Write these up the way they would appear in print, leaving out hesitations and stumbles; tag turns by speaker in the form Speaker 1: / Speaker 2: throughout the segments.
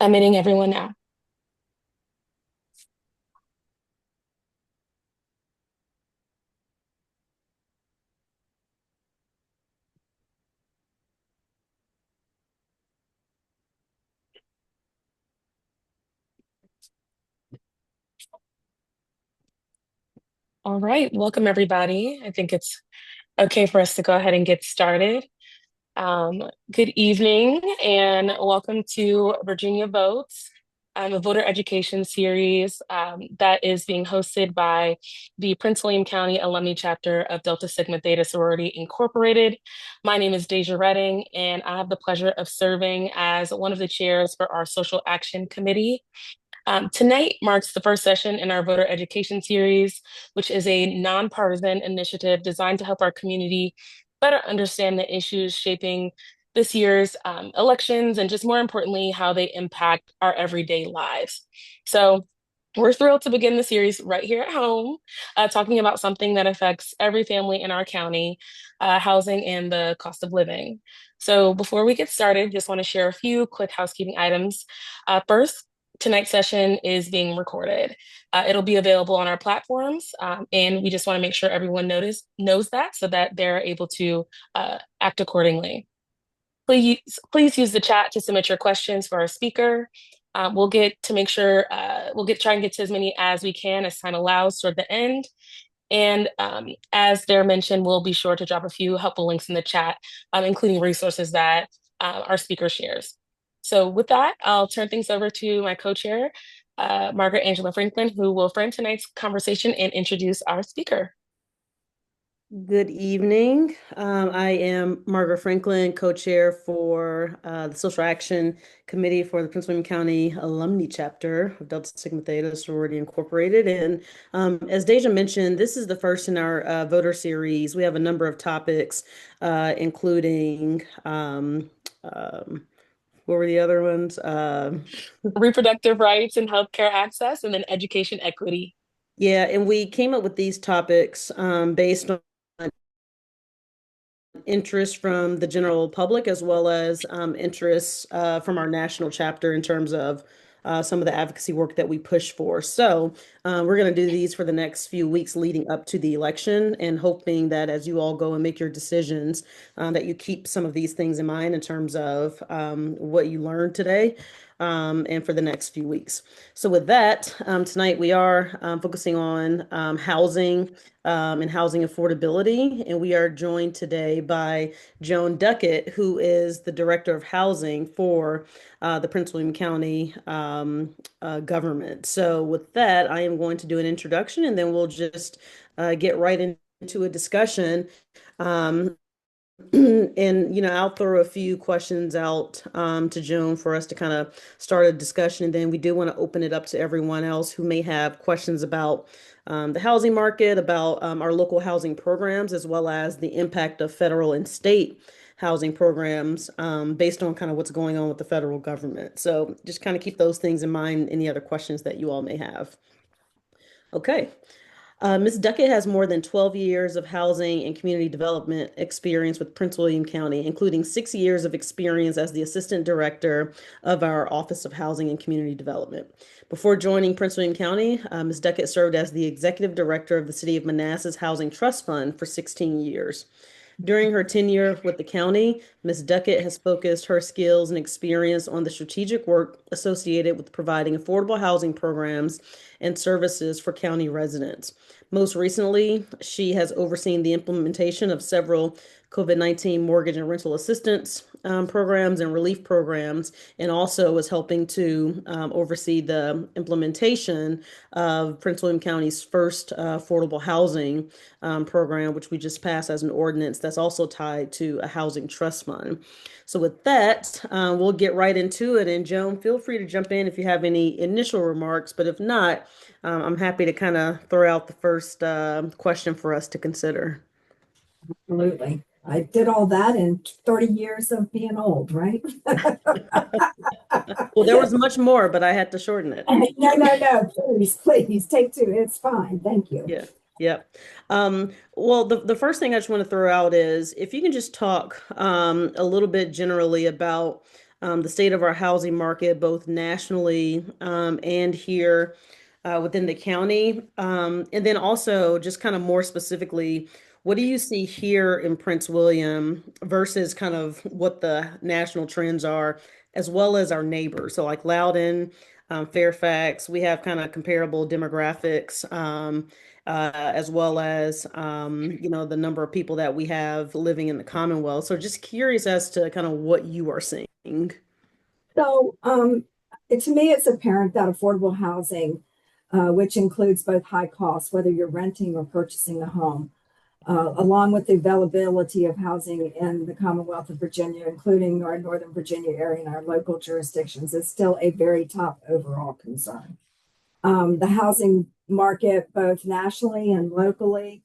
Speaker 1: Admitting everyone now. All right, welcome everybody. I think it's okay for us to go ahead and get started. Good evening and welcome to Virginia Votes, a voter education series that is being hosted by the Prince William County Alumni Chapter of Delta Sigma Theta Sorority Incorporated. My name is Deja Redding, and I have the pleasure of serving as one of the chairs for our Social Action Committee. Tonight marks the first session in our voter education series, which is a nonpartisan initiative designed to help our community better understand the issues shaping this year's elections and just more importantly, how they impact our everyday lives. So we're thrilled to begin the series right here at home, talking about something that affects every family in our county, housing and the cost of living. So before we get started, just want to share a few quick housekeeping items. First, tonight's session is being recorded. It'll be available on our platforms, and we just want to make sure everyone knows that so that they're able to act accordingly. Please use the chat to submit your questions for our speaker. We'll get to make sure try and get to as many as we can as time allows toward the end. And as Dare mentioned, we'll be sure to drop a few helpful links in the chat, including resources that our speaker shares. So with that, I'll turn things over to my co-chair, Margaret Angela Franklin, who will frame tonight's conversation and introduce our speaker.
Speaker 2: Good evening. I am Margaret Franklin, co-chair for the Social Action Committee for the Prince William County Alumni Chapter of Delta Sigma Theta Sorority Incorporated. And as Deja mentioned, this is the first in our voter series. We have a number of topics, including what were the other ones?
Speaker 1: Reproductive rights and healthcare access, and then education equity.
Speaker 2: Yeah, and we came up with these topics based on interest from the general public as well as interests from our national chapter in terms of some of the advocacy work that we push for. So we're going to do these for the next few weeks leading up to the election and hoping that as you all go and make your decisions, that you keep some of these things in mind in terms of what you learned today. And for the next few weeks. So with that, tonight we are focusing on housing and housing affordability. And we are joined today by Joan Duckett, who is the Director of Housing for the Prince William County government. So with that, I am going to do an introduction and then we'll just get right into a discussion. And I'll throw a few questions out to Joan for us to kind of start a discussion, and then we do want to open it up to everyone else who may have questions about the housing market, about our local housing programs, as well as the impact of federal and state housing programs based on kind of what's going on with the federal government. So just kind of keep those things in mind. Any other questions that you all may have? Okay. Ms. Duckett has more than 12 years of housing and community development experience with Prince William County, including 6 years of experience as the Assistant Director of our Office of Housing and Community Development. Before joining Prince William County, Ms. Duckett served as the Executive Director of the City of Manassas Housing Trust Fund for 16 years. During her tenure with the county, Ms. Duckett has focused her skills and experience on the strategic work associated with providing affordable housing programs and services for county residents. Most recently, she has overseen the implementation of several COVID-19 mortgage and rental assistance programs and relief programs, and also is helping to oversee the implementation of Prince William County's first affordable housing program, which we just passed as an ordinance that's also tied to a housing trust fund. So with that, we'll get right into it. And Joan, feel free to jump in if you have any initial remarks, but if not, I'm happy to kind of throw out the first question for us to consider.
Speaker 3: Absolutely. I did all that in 30 years of being old, right?
Speaker 2: Well, there was much more, but I had to shorten it.
Speaker 3: No. Please take two. It's fine. Thank you.
Speaker 2: Yeah. Yep. Well, the first thing I just want to throw out is if you can just talk a little bit generally about the state of our housing market, both nationally and here within the county. And then also just kind of more specifically, what do you see here in Prince William versus kind of what the national trends are, as well as our neighbors? So like Loudoun, Fairfax, we have kind of comparable demographics, as well as the number of people that we have living in the Commonwealth. So just curious as to kind of what you are seeing.
Speaker 3: So, to me, it's apparent that affordable housing, which includes both high costs, whether you're renting or purchasing a home, along with the availability of housing in the Commonwealth of Virginia, including our Northern Virginia area and our local jurisdictions, is still a very top overall concern. The housing market, both nationally and locally,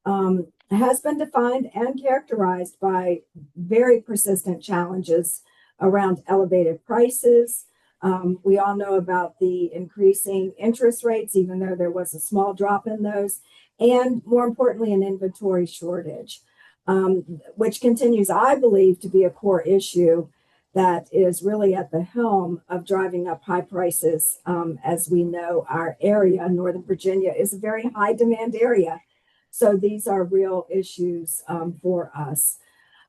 Speaker 3: has been defined and characterized by very persistent challenges around elevated prices. We all know about the increasing interest rates, even though there was a small drop in those, and more importantly, an inventory shortage, which continues, I believe, to be a core issue that is really at the helm of driving up high prices. As we know, our area, Northern Virginia, is a very high demand area. So these are real issues for us.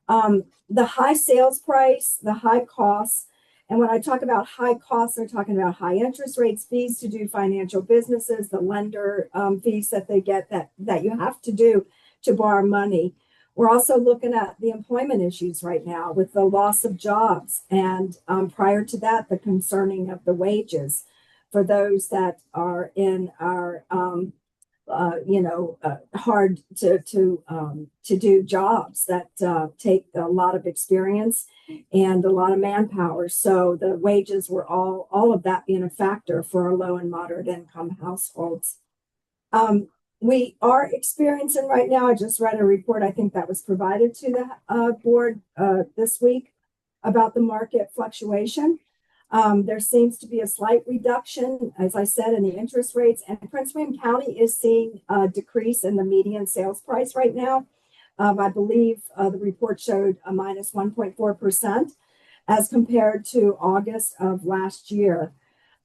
Speaker 3: The high sales price, the high costs, and when I talk about high costs, I'm talking about high interest rates, fees to do financial businesses, the lender fees that they get that you have to do to borrow money. We're also looking at the employment issues right now with the loss of jobs. And prior to that, the concerning of the wages for those that are in our hard to do jobs that take a lot of experience and a lot of manpower. So the wages were all of that being a factor for our low and moderate income households. We are experiencing right now, I just read a report, I think that was provided to the board this week about the market fluctuation. There seems to be a slight reduction, as I said, in the interest rates, and Prince William County is seeing a decrease in the median sales price right now. I believe the report showed a minus 1.4% as compared to August of last year.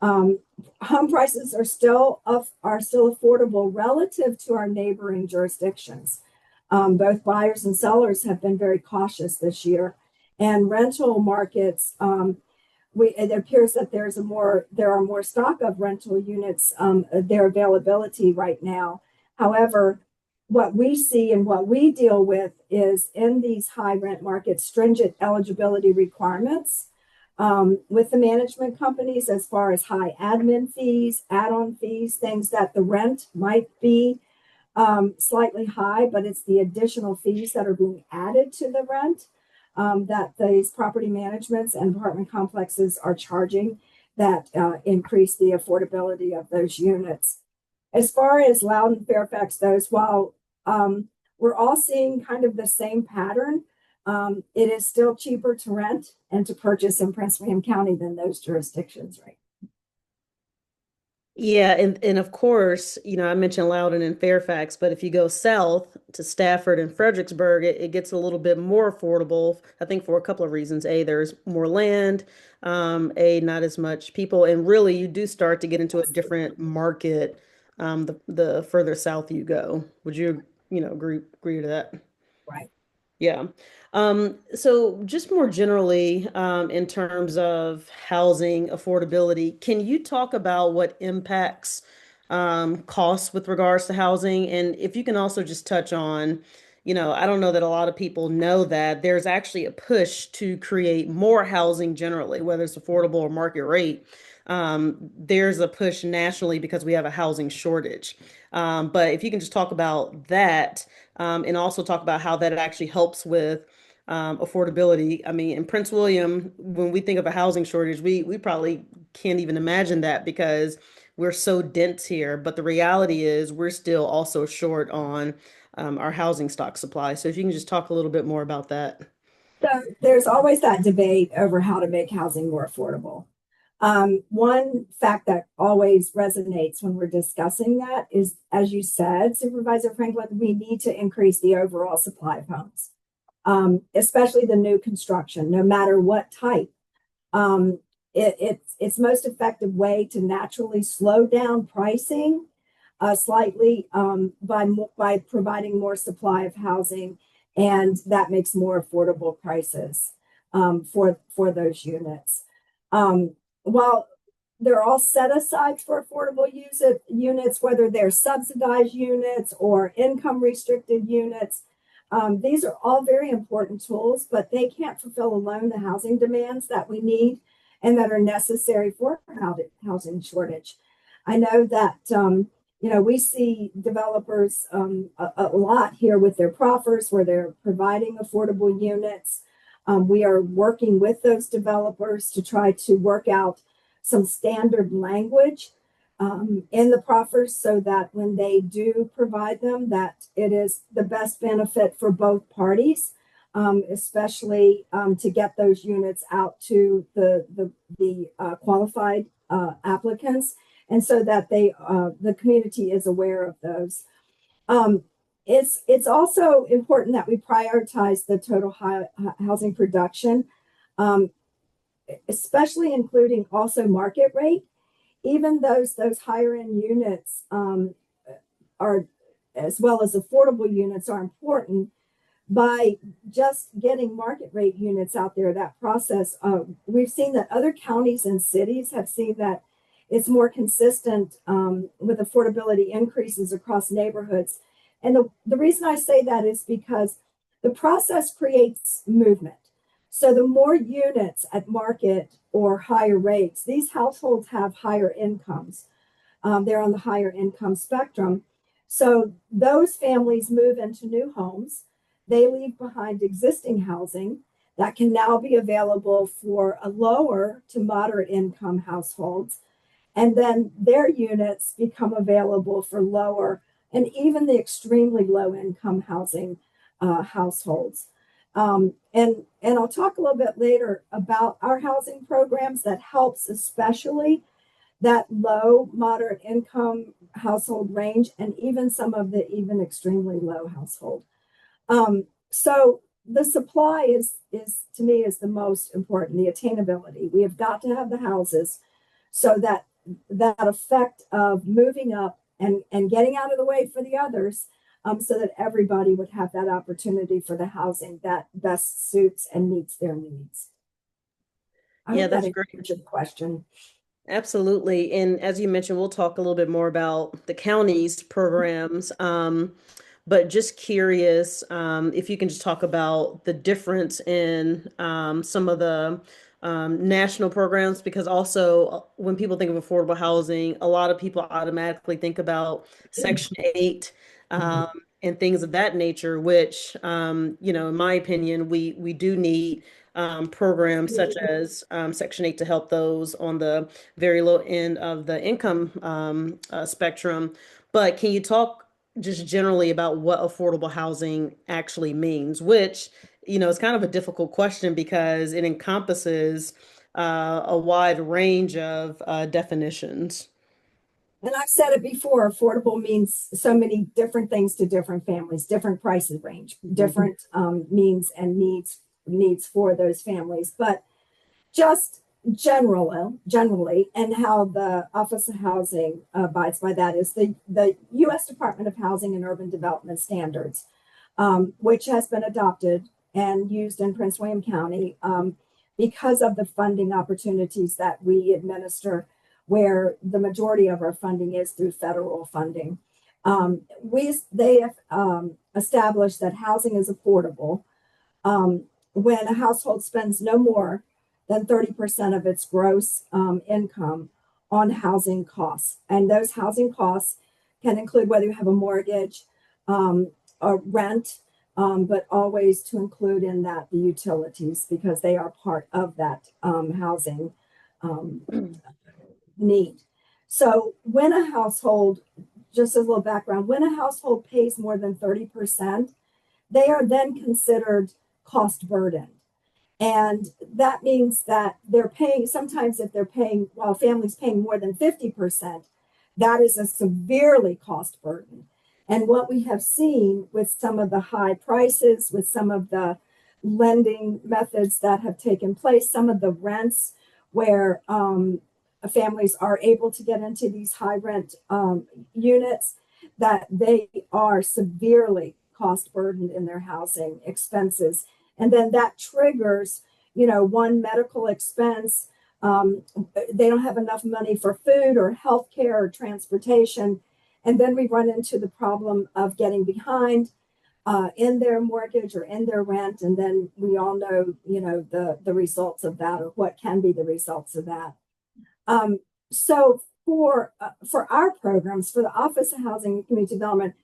Speaker 3: Home prices are still affordable relative to our neighboring jurisdictions. Both buyers and sellers have been very cautious this year, and rental markets. It appears that there are more stock of rental units, their availability right now. However, what we see and what we deal with is in these high rent markets, stringent eligibility requirements with the management companies as far as high admin fees, add-on fees, things that the rent might be slightly high, but it's the additional fees that are being added to the rent that these property managements and apartment complexes are charging that increase the affordability of those units. As far as Loudoun Fairfax goes, while we're all seeing kind of the same pattern, it is still cheaper to rent and to purchase in Prince William County than those jurisdictions, right?
Speaker 2: Yeah, and of course, I mentioned Loudoun and Fairfax, but if you go south to Stafford and Fredericksburg, it gets a little bit more affordable, I think for a couple of reasons. A, there's more land, not as much people, and really you do start to get into a different market the further south you go. Would you, agree to that?
Speaker 3: Right.
Speaker 2: Yeah. So just more generally, in terms of housing affordability, can you talk about what impacts costs with regards to housing? And if you can also just touch on, I don't know that a lot of people know that there's actually a push to create more housing generally, whether it's affordable or market rate. There's a push nationally because we have a housing shortage. But if you can just talk about that, and also talk about how that actually helps with affordability. I mean, in Prince William, when we think of a housing shortage, we probably can't even imagine that because we're so dense here. But the reality is we're still also short on our housing stock supply. So if you can just talk a little bit more about that.
Speaker 3: So there's always that debate over how to make housing more affordable. One fact that always resonates when we're discussing that is, as you said, Supervisor Franklin, we need to increase the overall supply of homes, especially the new construction, no matter what type. It's most effective way to naturally slow down pricing slightly by providing more supply of housing, and that makes more affordable prices for those units. While they're all set aside for affordable units, whether they're subsidized units or income restricted units. These are all very important tools, but they can't fulfill alone the housing demands that we need and that are necessary for housing shortage. I know that we see developers a lot here with their proffers where they're providing affordable units. We are working with those developers to try to work out some standard language in the proffers so that when they do provide them, that it is the best benefit for both parties, especially to get those units out to the qualified applicants, and so that the community is aware of those. It's also important that we prioritize the total housing production, especially including also market rate. Even those higher end units are, as well as affordable units, are important. By just getting market rate units out there, that process, we've seen that other counties and cities have seen that it's more consistent with affordability increases across neighborhoods. And the reason I say that is because the process creates movement. So the more units at market or higher rates, these households have higher incomes. They're on the higher income spectrum. So those families move into new homes. They leave behind existing housing that can now be available for a lower to moderate income households. And then their units become available for lower and even the extremely low income housing households. And I'll talk a little bit later about our housing programs that helps especially that low, moderate income household range, and even some of the even extremely low household. So the supply is to me is the most important, the attainability. We have got to have the houses so that effect of moving up and getting out of the way for the others, so that everybody would have that opportunity for the housing that best suits and meets their needs.
Speaker 2: Yeah, that's great.
Speaker 3: Good question.
Speaker 2: Absolutely. And as you mentioned, we'll talk a little bit more about the county's programs. But just curious if you can just talk about the difference in some of the national programs, because also when people think of affordable housing, a lot of people automatically think about Section 8 and things of that nature, which, in my opinion, we do need programs such as Section 8 to help those on the very low end of the income spectrum. But can you talk just generally about what affordable housing actually means, which, is kind of a difficult question because it encompasses a wide range of definitions.
Speaker 3: And I've said it before, affordable means so many different things to different families, different prices range, different means and needs for those families. But just generally, and how the Office of Housing abides by that is the U.S. Department of Housing and Urban Development Standards, which has been adopted and used in Prince William County because of the funding opportunities that we administer, where the majority of our funding is through federal funding. They have established that housing is affordable when a household spends no more than 30% of its gross income on housing costs. And those housing costs can include whether you have a mortgage, or rent, but always to include in that the utilities, because they are part of that housing need. So when a household, just as a little background, when a household pays more than 30%, they are then considered cost burdened. And that means that they're paying, sometimes if they're paying, while families paying more than 50%, that is a severely cost burden. And what we have seen with some of the high prices, with some of the lending methods that have taken place, some of the rents where families are able to get into these high rent units, that they are severely cost burdened in their housing expenses. And then that triggers, one medical expense. They don't have enough money for food or health care or transportation. And then we run into the problem of getting behind in their mortgage or in their rent. And then we all know, the results of that, or what can be the results of that. So for our programs, for the Office of Housing and Community Development,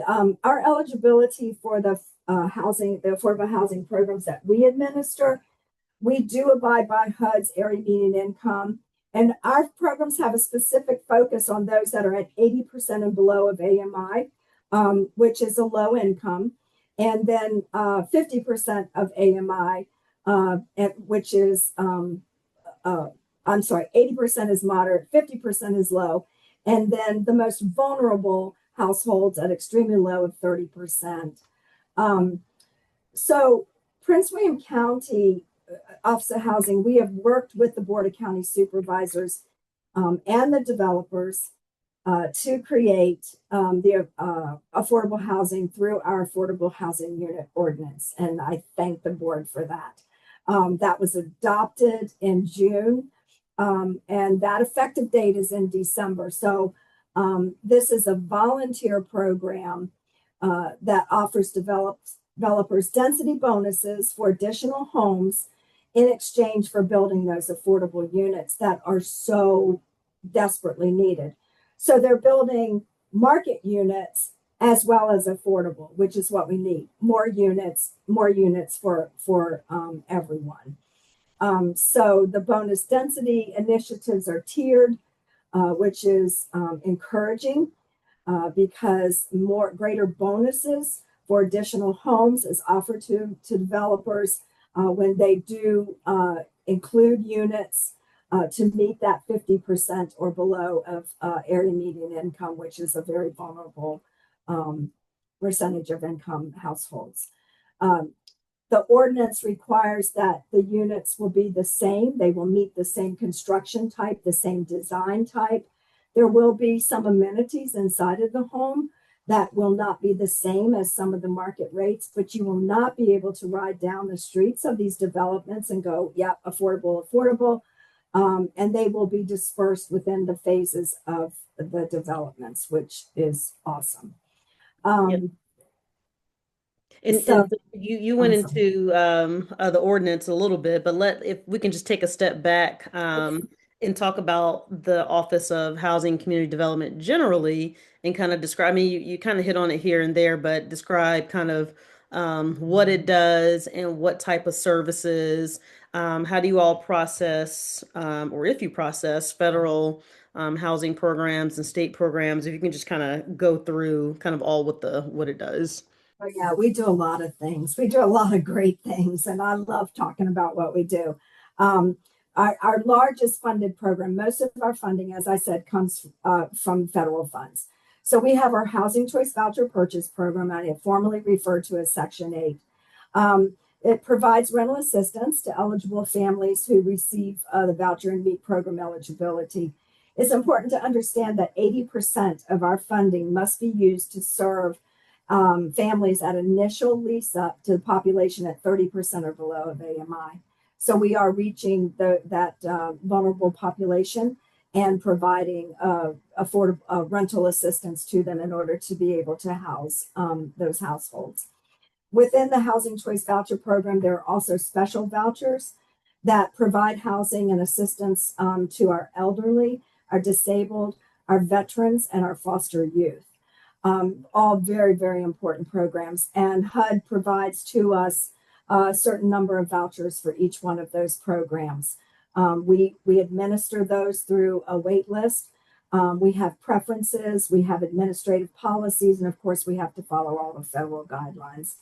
Speaker 3: our eligibility for the affordable housing programs that we administer, we do abide by HUD's area median income, and our programs have a specific focus on those that are at 80% and below of AMI, which is a low income, and then 50% of AMI, which is 80% is moderate, 50% is low, and then the most vulnerable households at extremely low of 30%. So Prince William County Office of Housing, we have worked with the Board of County Supervisors and the developers to create the affordable housing through our affordable housing unit ordinance. And I thank the board for that. That was adopted in June, and that effective date is in December. So this is a volunteer program that offers developers density bonuses for additional homes in exchange for building those affordable units that are so desperately needed. So they're building market units as well as affordable, which is what we need. More units for everyone. So the bonus density initiatives are tiered, which is encouraging because greater bonuses for additional homes is offered to developers when they do include units to meet that 50% or below of area median income, which is a very vulnerable percentage of income households. The ordinance requires that the units will be the same. They will meet the same construction type, the same design type. There will be some amenities inside of the home that will not be the same as some of the market rates, but you will not be able to ride down the streets of these developments and go, yeah, affordable, affordable. And they will be dispersed within the phases of the developments, which is awesome.
Speaker 2: And you went into the ordinance a little bit, but if we can just take a step back and talk about the Office of Housing and Community Development generally, and kind of describe, I mean, you kind of hit on it here and there, but describe kind of what it does and what type of services, how do you all process, or if you process federal housing programs and state programs, if you can just kind of go through kind of all what it does.
Speaker 3: Oh, yeah, we do a lot of things. We do a lot of great things, and I love talking about what we do. Our largest funded program, most of our funding, as I said, comes from federal funds. So we have our Housing Choice Voucher Purchase Program, I formally referred to as Section 8. It provides rental assistance to eligible families who receive the voucher and meet program eligibility. It's important to understand that 80% of our funding must be used to serve families at initial lease up to the population at 30% or below of AMI. So we are reaching that vulnerable population and providing affordable rental assistance to them in order to be able to house those households. Within the Housing Choice Voucher Program, there are also special vouchers that provide housing and assistance to our elderly, our disabled, our veterans, and our foster youth. All very, very important programs. And HUD provides to us a certain number of vouchers for each one of those programs. We administer those through a wait list. We have preferences, we have administrative policies, and of course, we have to follow all the federal guidelines.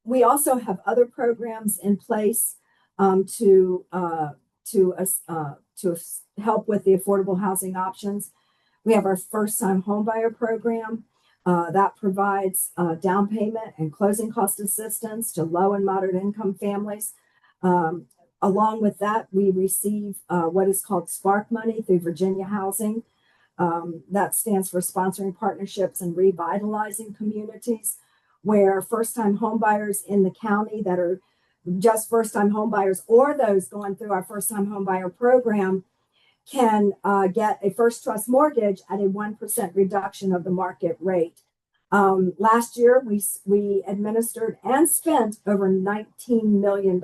Speaker 3: We also have other programs in place to help with the affordable housing options. We have our first-time homebuyer program that provides down payment and closing cost assistance to low and moderate income families. Along with that, we receive what is called Spark money through Virginia Housing. That stands for Sponsoring Partnerships and Revitalizing Communities, where first-time homebuyers in the county that are just first-time homebuyers or those going through our first-time homebuyer program can get a first trust mortgage at a 1% reduction of the market rate. Last year, we administered and spent over $19 million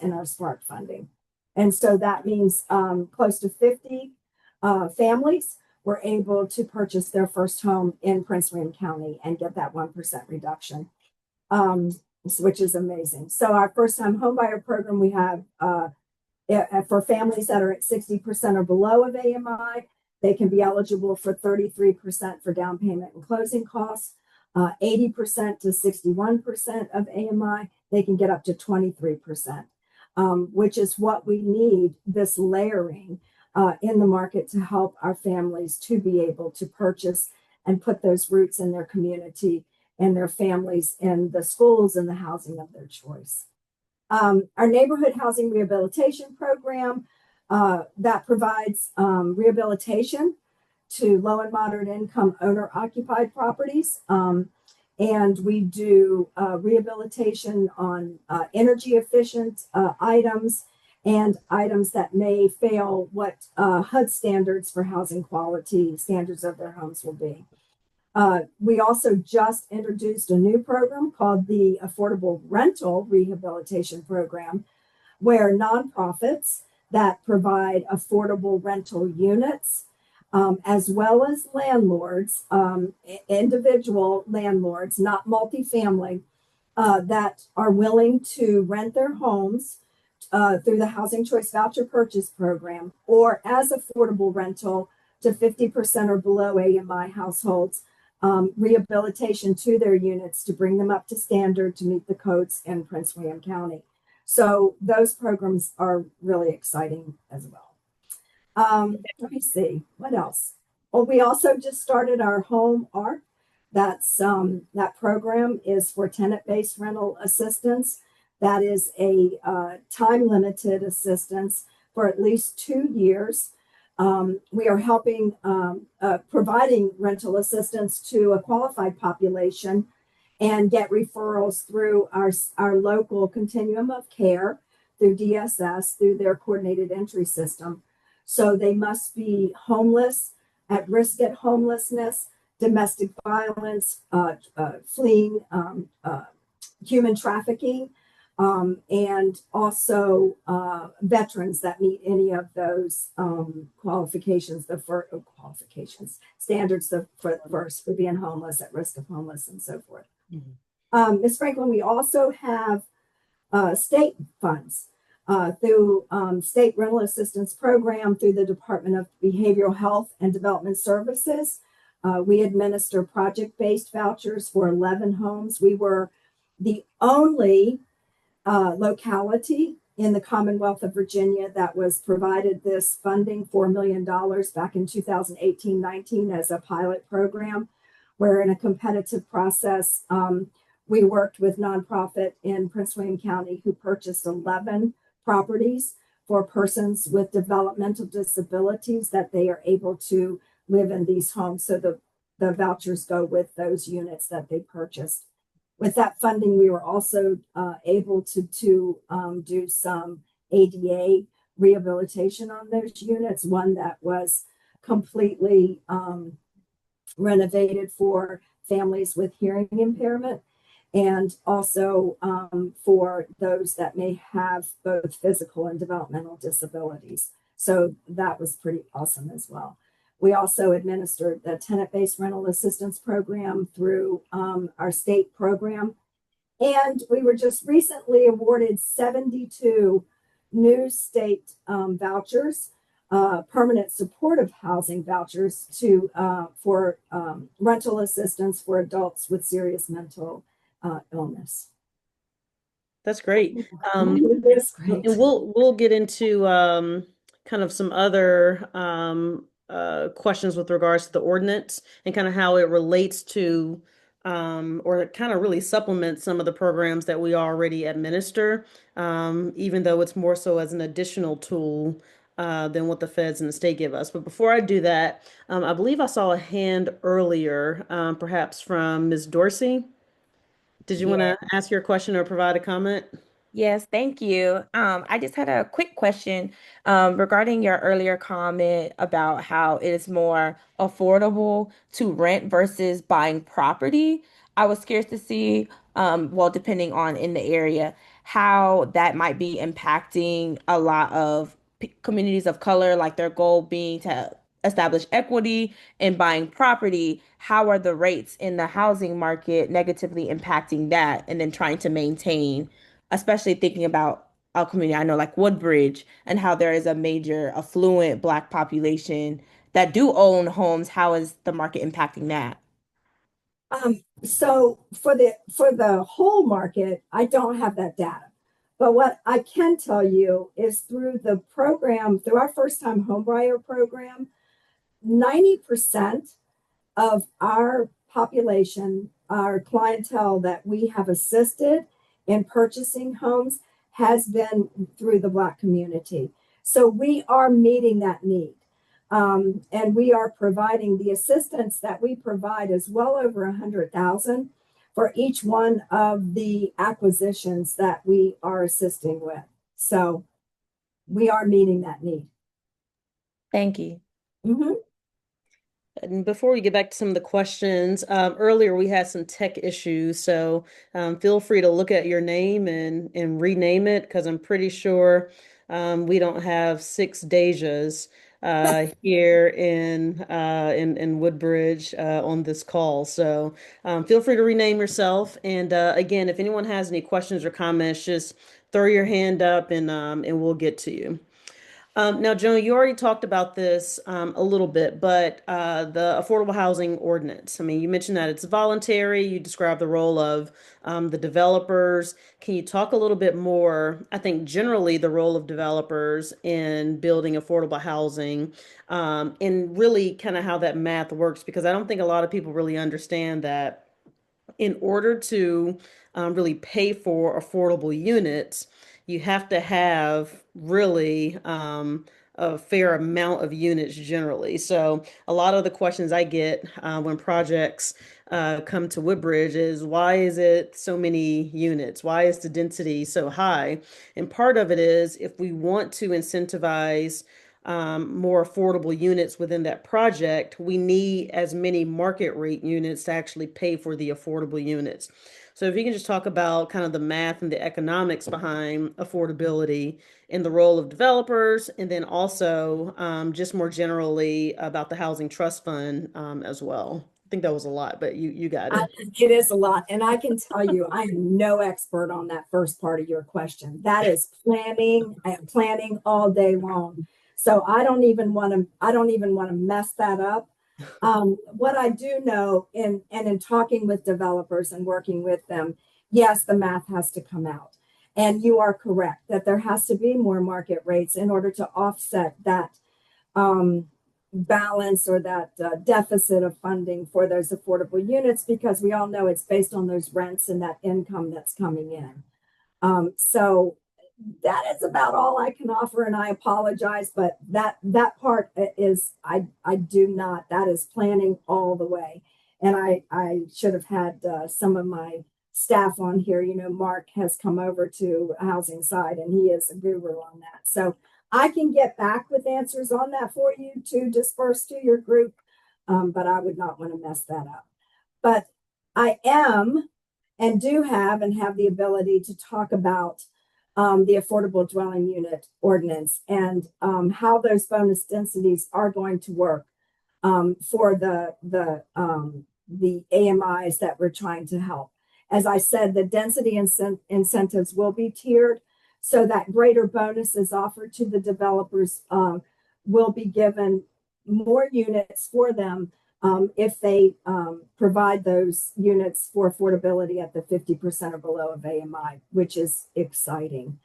Speaker 3: in our Spark funding. And so that means close to 50 families were able to purchase their first home in Prince William County and get that 1% reduction, which is amazing. So our first-time homebuyer program, we have for families that are at 60% or below of AMI, they can be eligible for 33% for down payment and closing costs. 80% to 61% of AMI, they can get up to 23%, which is what we need, this layering in the market to help our families to be able to purchase and put those roots in their community and their families in the schools and the housing of their choice. Our neighborhood housing rehabilitation program that provides rehabilitation to low and moderate income owner occupied properties. And we do rehabilitation on energy efficient items and items that may fail what HUD standards for housing quality standards of their homes will be. We also just introduced a new program called the Affordable Rental Rehabilitation Program, where nonprofits that provide affordable rental units, as well as landlords, individual landlords, not multifamily, that are willing to rent their homes through the Housing Choice Voucher Purchase Program or as affordable rental to 50% or below AMI households, rehabilitation to their units to bring them up to standard to meet the codes in Prince William County. So those programs are really exciting as well. Let me see, what else? Well, we also just started our home ARP. That program is for tenant-based rental assistance. That is a time-limited assistance for at least 2 years. We are helping providing rental assistance to a qualified population and get referrals through our local continuum of care, through DSS, through their coordinated entry system. So they must be homeless, at risk at homelessness, domestic violence, fleeing human trafficking, and also veterans that meet any of those qualifications, standards for being homeless, at risk of homeless, and so forth. Ms. Franklin, we also have state funds through State Rental Assistance Program through the Department of Behavioral Health and Development Services. We administer project-based vouchers for 11 homes. We were the only locality in the Commonwealth of Virginia that was provided this funding, $4 million back in 2018-19 as a pilot program, where in a competitive process, we worked with nonprofit in Prince William County who purchased 11 properties for persons with developmental disabilities that they are able to live in these homes. So the vouchers go with those units that they purchased. With that funding, we were also able to do some ADA rehabilitation on those units, one that was completely renovated for families with hearing impairment, and also for those that may have both physical and developmental disabilities. So that was pretty awesome as well. We also administered the tenant-based rental assistance program through our state program. And we were just recently awarded 72 new state vouchers, permanent supportive housing vouchers for rental assistance for adults with serious mental illness.
Speaker 2: That's great.
Speaker 3: That's great.
Speaker 2: And we'll get into kind of some other questions with regards to the ordinance and kind of how it relates to or kind of really supplement some of the programs that we already administer, even though it's more so as an additional tool than what the feds and the state give us. But before I do that, I believe I saw a hand earlier, perhaps from Ms. Dorsey. Did you want
Speaker 4: Yeah.
Speaker 2: to ask your question or provide a comment?
Speaker 4: Yes, thank you. I just had a quick question regarding your earlier comment about how it is more affordable to rent versus buying property. I was curious to see, well, depending on in the area, how that might be impacting a lot of p communities of color, like their goal being to establish equity in buying property. How are the rates in the housing market negatively impacting that, and then trying to maintain, especially thinking about a community I know like Woodbridge and how there is a major affluent Black population that do own homes. How is the market impacting that?
Speaker 3: So for the whole market, I don't have that data. But what I can tell you is through the program, through our first time homebuyer program, 90% of our population, our clientele that we have assisted in purchasing homes has been through the Black community. So we are meeting that need. And we are providing the assistance that we provide is well over 100,000 for each one of the acquisitions that we are assisting with. So we are meeting that need.
Speaker 4: Thank you.
Speaker 3: Mhm.
Speaker 2: And before we get back to some of the questions, earlier we had some tech issues, so feel free to look at your name and rename it because I'm pretty sure we don't have six Dejas here in Woodbridge on this call. So feel free to rename yourself. And again, if anyone has any questions or comments, just throw your hand up and we'll get to you. Now, Joan, you already talked about this a little bit, but the affordable housing ordinance. I mean, you mentioned that it's voluntary. You described the role of the developers. Can you talk a little bit more, I think, generally the role of developers in building affordable housing, and really kind of how that math works? Because I don't think a lot of people really understand that in order to really pay for affordable units, you have to have really a fair amount of units generally. So a lot of the questions I get when projects come to Woodbridge is why is it so many units? Why is the density so high? And part of it is if we want to incentivize more affordable units within that project, we need as many market rate units to actually pay for the affordable units. So if you can just talk about kind of the math and the economics behind affordability and the role of developers, and then also just more generally about the Housing Trust Fund as well. I think that was a lot, but you got it.
Speaker 3: It is a lot. And I can tell you, I am no expert on that first part of your question. That is planning. I am planning all day long. So I don't even want to mess that up. What I do know in talking with developers and working with them, yes, the math has to come out. And you are correct that there has to be more market rates in order to offset that balance or that deficit of funding for those affordable units, because we all know it's based on those rents and that income that's coming in. So that is about all I can offer, and I apologize, but that part is I do not. That is planning all the way, and I should have had some of my staff on here. You know, Mark has come over to housing side, and he is a guru on that. So I can get back with answers on that for you to disperse to your group, but I would not want to mess that up. But I am and do have and have the ability to talk about the affordable dwelling unit ordinance and how those bonus densities are going to work for the AMIs that we're trying to help. As I said, the density incentives will be tiered so that greater bonus is offered to the developers, will be given more units for them if they provide those units for affordability at the 50% or below of AMI, which is exciting.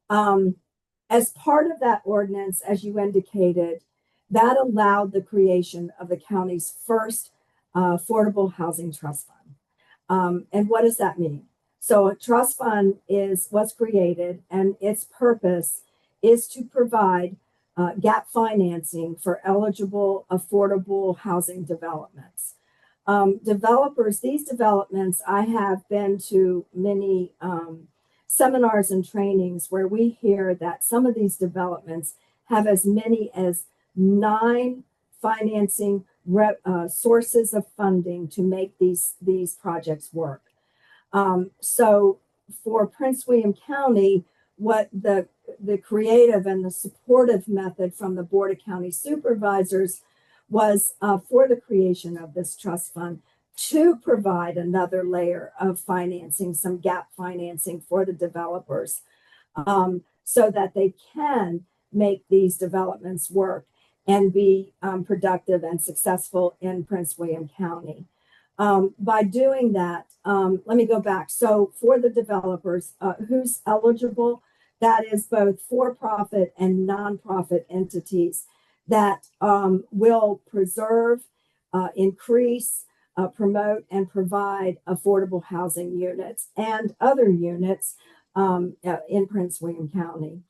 Speaker 3: As part of that ordinance, as you indicated, that allowed the creation of the county's first affordable housing trust fund. And what does that mean? So a trust fund was created, and its purpose is to provide gap financing for eligible, affordable housing developments. These developments, I have been to many seminars and trainings where we hear that some of these developments have as many as 9 financing sources of funding to make these projects work. So for Prince William County, what the creative and the supportive method from the Board of County Supervisors was for the creation of this trust fund to provide another layer of financing, some gap financing for the developers, so that they can make these developments work and be productive and successful in Prince William County. By doing that, let me go back. So for the developers, who's eligible, that is both for-profit and nonprofit entities that will preserve, increase, promote, and provide affordable housing units and other units in Prince William County.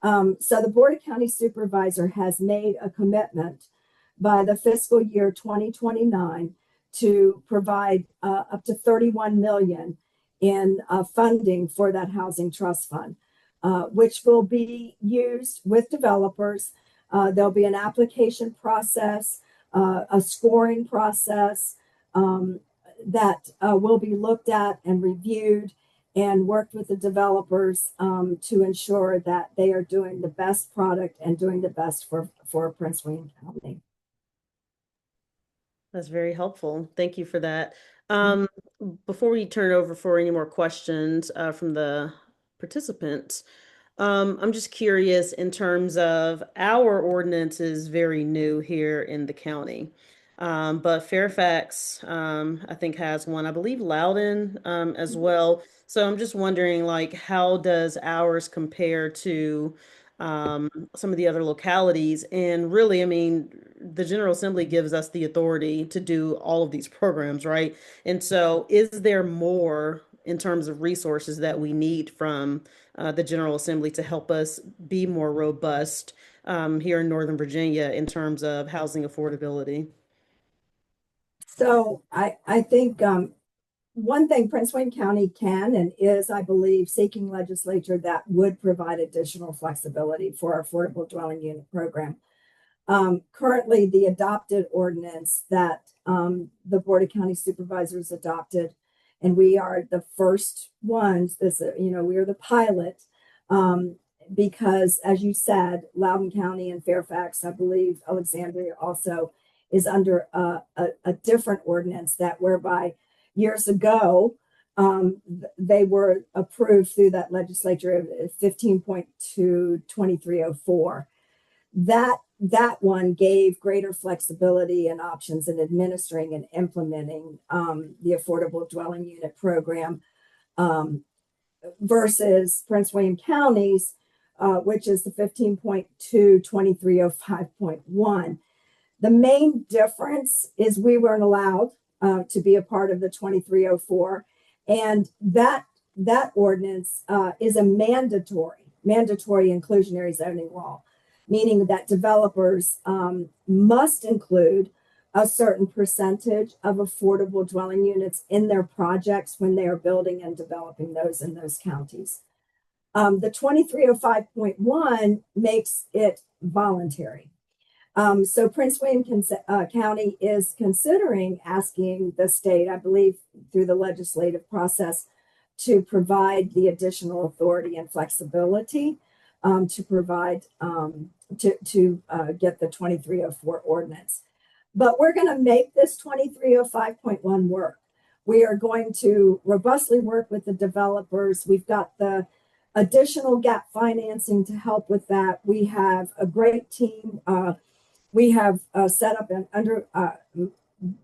Speaker 3: So the Board of County Supervisor has made a commitment by the fiscal year 2029 to provide up to $31 million in funding for that housing trust fund, which will be used with developers. There'll be an application process, a scoring process that will be looked at and reviewed and worked with the developers to ensure that they are doing the best product and doing the best for Prince William County.
Speaker 2: That's very helpful. Thank you for that. Before we turn it over for any more questions from the participants, I'm just curious in terms of our ordinance is very new here in the county. But Fairfax, I think has one, I believe Loudon, as well. So I'm just wondering, like, how does ours compare to some of the other localities? And really, I mean, the General Assembly gives us the authority to do all of these programs, right? And so is there more in terms of resources that we need from the General Assembly to help us be more robust here in Northern Virginia in terms of housing affordability?
Speaker 3: So I think one thing Prince William County can and is, I believe, seeking legislature that would provide additional flexibility for our affordable dwelling unit program. Currently, the adopted ordinance that the Board of County Supervisors adopted, and we are the first ones, we are the pilot, because as you said, Loudoun County and Fairfax, I believe Alexandria also is under a different ordinance that whereby years ago, they were approved through that legislature 15.22304. That one gave greater flexibility and options in administering and implementing the affordable dwelling unit program versus Prince William County's, which is the 15.22305.1. The main difference is we weren't allowed to be a part of the 2304, and that ordinance is a mandatory inclusionary zoning law, meaning that developers must include a certain percentage of affordable dwelling units in their projects when they are building and developing those in those counties. The 2305.1 makes it voluntary. So Prince William County is considering asking the state, I believe through the legislative process, to provide the additional authority and flexibility to provide to get the 2304 ordinance. But we're going to make this 2305.1 work. We are going to robustly work with the developers. We've got the additional gap financing to help with that. We have a great team. We have set up under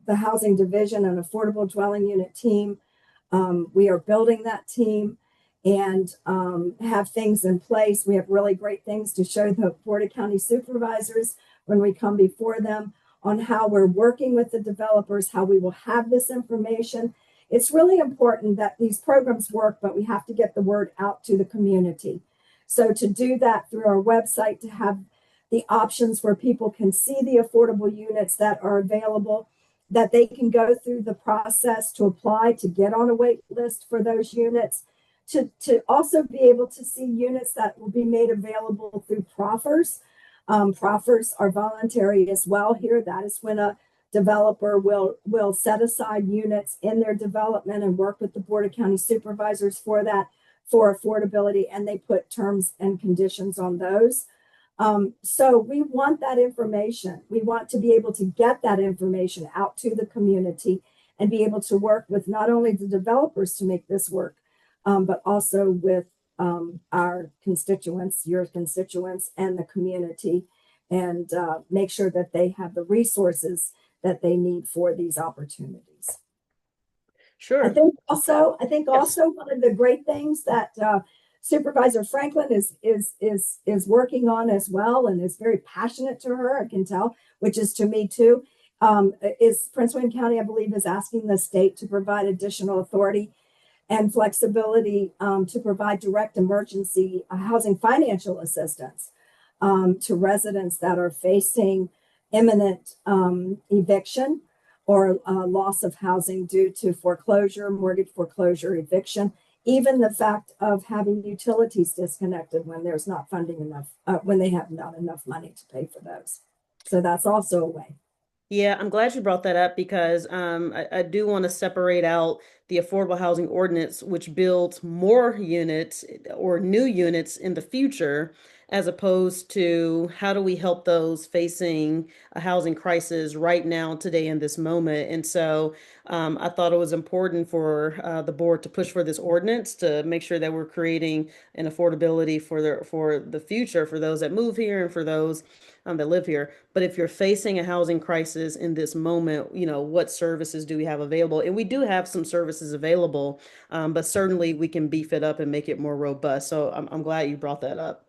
Speaker 3: the housing division an affordable dwelling unit team. We are building that team and have things in place. We have really great things to show the Board of County Supervisors when we come before them on how we're working with the developers, how we will have this information it's really important that these programs work, but we have to get the word out to the community. So to do that through our website, to have the options where people can see the affordable units that are available, that they can go through the process to apply to get on a wait list for those units, to also be able to see units that will be made available through proffers. Proffers are voluntary as well here. That is when a developer will set aside units in their development and work with the Board of County Supervisors for that, for affordability, and they put terms and conditions on those. So we want that information. We want to be able to get that information out to the community and be able to work with not only the developers to make this work, but also with our constituents, your constituents, and the community, and make sure that they have the resources that they need for these opportunities.
Speaker 2: Sure.
Speaker 3: I think also
Speaker 2: Yes.
Speaker 3: one of the great things that Supervisor Franklin is working on as well, and is very passionate to her, I can tell, which is to me too, is Prince William County, I believe, is asking the state to provide additional authority and flexibility to provide direct emergency housing financial assistance to residents that are facing imminent eviction or loss of housing due to foreclosure, mortgage foreclosure, eviction, even the fact of having utilities disconnected when there's not funding enough, when they have not enough money to pay for those. So that's also a way.
Speaker 2: Yeah, I'm glad you brought that up because I do want to separate out the affordable housing ordinance, which builds more units or new units in the future, as opposed to how do we help those facing a housing crisis right now, today, in this moment. And so I thought it was important for the board to push for this ordinance to make sure that we're creating an affordability for the future for those that move here and for those that live here. But if you're facing a housing crisis in this moment, what services do we have available? And we do have some services available, but certainly we can beef it up and make it more robust. So I'm glad you brought that up.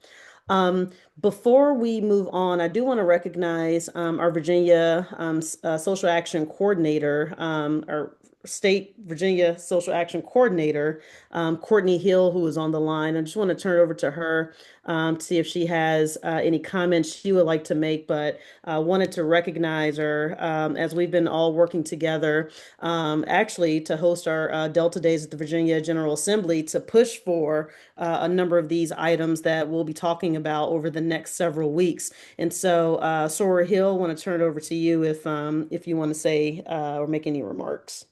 Speaker 2: Before we move on, I do want to recognize our Virginia Social Action Coordinator, our State Virginia Social Action Coordinator, Courtney Hill, who is on the line. I just want to turn it over to her to see if she has any comments she would like to make, but wanted to recognize her as we've been all working together actually to host our Delta Days at the Virginia General Assembly to push for a number of these items that we'll be talking about over the next several weeks. And so, Sora Hill, I want to turn it over to you if you want to say or make any remarks.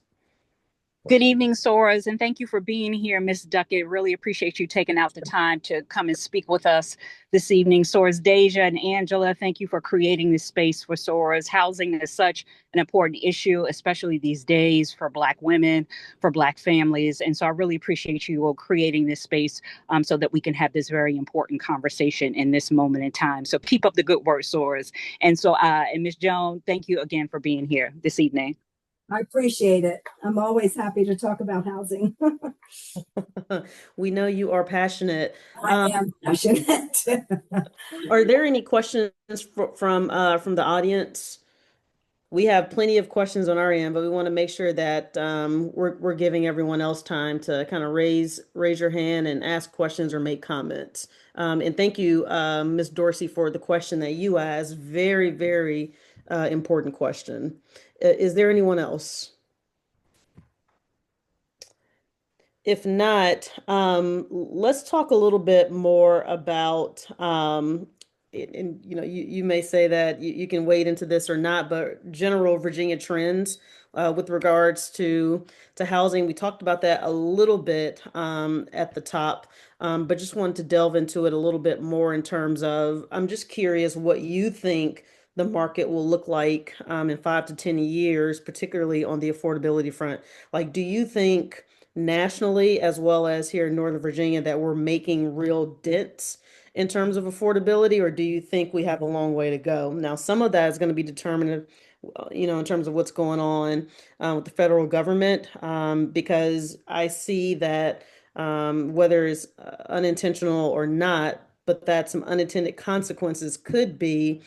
Speaker 5: Good evening, Soras, and thank you for being here, Miss Duckett. Really appreciate you taking out the time to come and speak with us this evening. Soras Deja and Angela, thank you for creating this space for Soras. Housing is such an important issue, especially these days for Black women, for Black families. And so I really appreciate you all creating this space so that we can have this very important conversation in this moment in time. So keep up the good work, Soras. And so, and Miss Joan, thank you again for being here this evening.
Speaker 3: I appreciate it. I'm always happy to talk about housing.
Speaker 2: We know you are passionate.
Speaker 3: I am passionate.
Speaker 2: Are there any questions from the audience? We have plenty of questions on our end, but we want to make sure that we're giving everyone else time to kind of raise your hand and ask questions or make comments. And thank you, Ms. Dorsey, for the question that you asked. Very, very important question. Is there anyone else? If not, let's talk a little bit more about, and you may say that you can wade into this or not, but general Virginia trends with regards to housing. We talked about that a little bit at the top, but just wanted to delve into it a little bit more in terms of, I'm just curious what you think the market will look like in 5 to 10 years, particularly on the affordability front. Like, do you think nationally as well as here in Northern Virginia that we're making real dents in terms of affordability, or do you think we have a long way to go? Now, some of that is going to be determined, in terms of what's going on with the federal government, because I see that whether it's unintentional or not, but that some unintended consequences could be